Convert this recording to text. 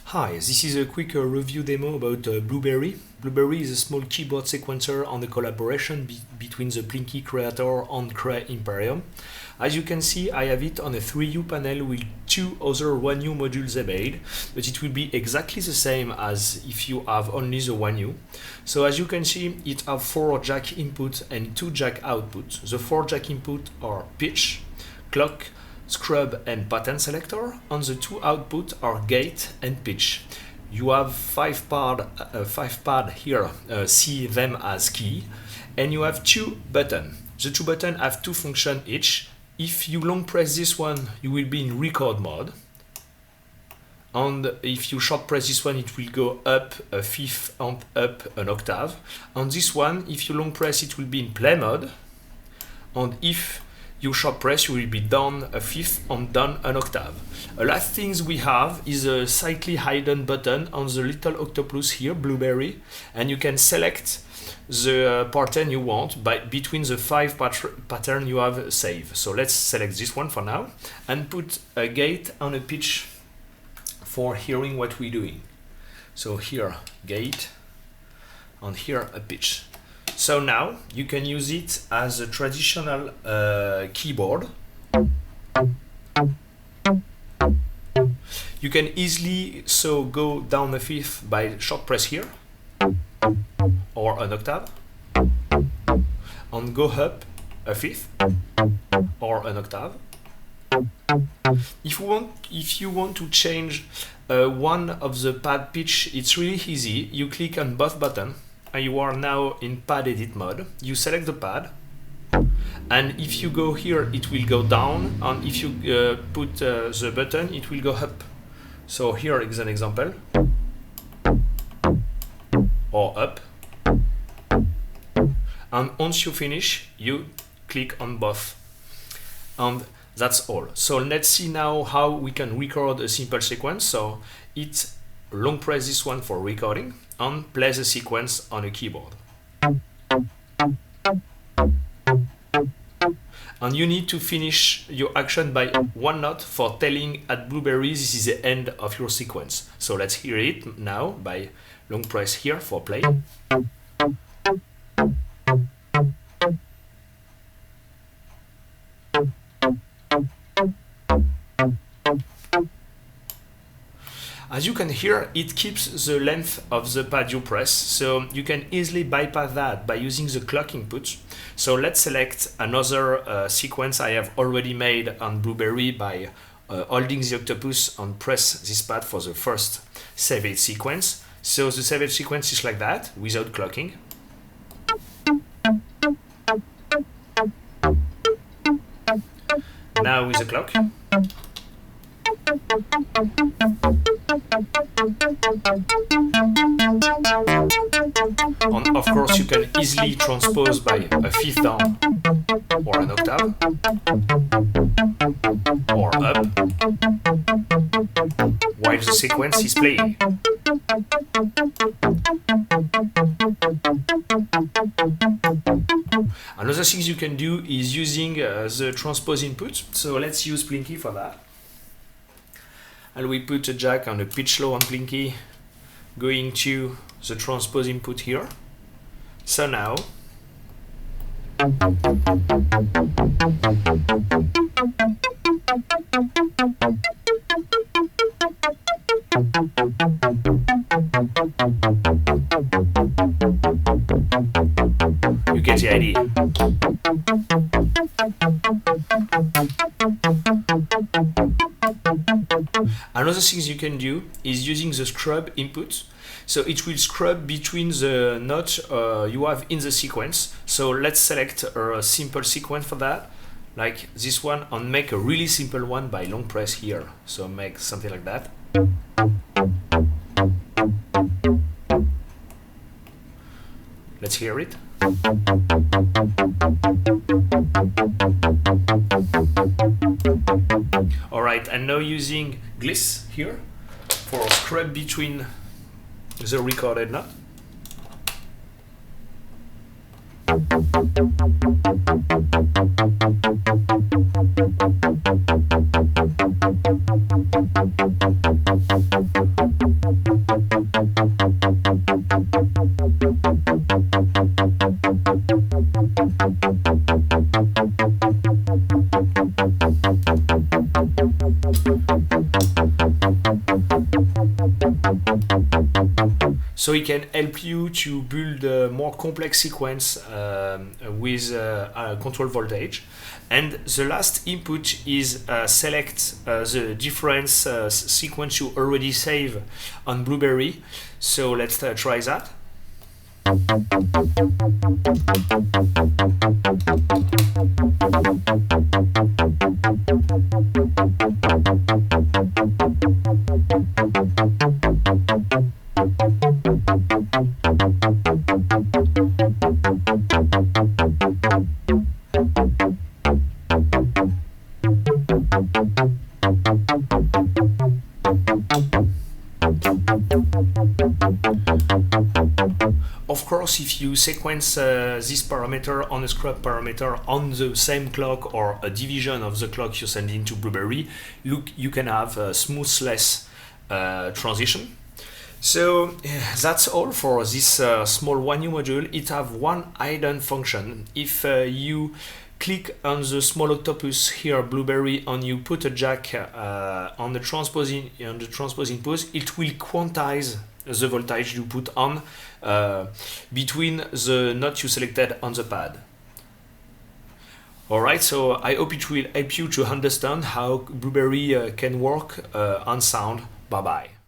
Hi, this is a quick review demo about Blueberry. Blueberry is a small keyboard sequencer on the collaboration between the Plinky creator and Cray Imperium. As you can see, I have it on a 3U panel with two other 1U modules embedded, but it will be exactly the same as if you have only the 1U. So as you can see, it has 4 jack input and 2 jack output. The 4 jack input are pitch, clock, scrub and pattern selector, and the 2 output are gate and pitch. You have 5 pad here, see them as key, and you have 2 buttons. The 2 buttons have 2 functions each. If you long press this one, you will be in record mode, and if you short press this one, it will go up a fifth and up an octave. On this one, if you long press, it will be in play mode, and if you short press, you will be down a fifth and down an octave. The last things we have is a slightly hidden button on the little octopus here, Blueberry, and you can select the pattern you want between the 5 pattern you have saved. So let's select this one for now and put a gate and a pitch for hearing what we're doing. So here gate and here a pitch. So now you can use it as a traditional keyboard. You can easily go down a fifth by short press here or an octave, and go up a fifth or an octave. If you want to change one of the pad pitch, it's really easy. You click on both buttons. And you are now in pad edit mode. You select the pad, and if you go here, it will go down, and if you put the button, it will go up. So here is an example, or up, and once you finish, you click on both, and that's all. So let's see now how we can record a simple sequence. So it's long press this one for recording and play the sequence on a keyboard. And you need to finish your action by 1 note for telling at Blueberry this is the end of your sequence. So let's hear it now by long press here for play. As you can hear, it keeps the length of the pad you press, so you can easily bypass that by using the clock input. So let's select another sequence I have already made on Blueberry by holding the octopus and press this pad for the first saved sequence. So the saved sequence is like that, without clocking. Now with the clock. And of course you can easily transpose by a fifth down or an octave or up while the sequence is playing. Another thing you can do is using the transpose input. So let's use Plinky for that. And we put a jack and a pitch low on Plinky, going to the transpose input here. So now you get the idea. Another thing you can do is using the scrub input. So it will scrub between the notes you have in the sequence. So let's select a simple sequence for that, like this one, and make a really simple one by long press here. So make something like that. Let's hear it. Alright, and now using gliss here for scrub between the recorded note. So it can help you to build a more complex sequence with a control voltage. And the last input is select the difference sequence you already save on Blueberry. So let's try that. Of course, if you sequence this parameter on a scrub parameter on the same clock or a division of the clock you send into Blueberry, you can have a smoothless transition. So that's all for this small 1U module. It have one hidden function. If you click on the small octopus here, Blueberry, and you put a jack on the transpose input, it will quantize the voltage you put on between the note you selected on the pad. Alright, so I hope it will help you to understand how Blueberry can work on sound. Bye bye.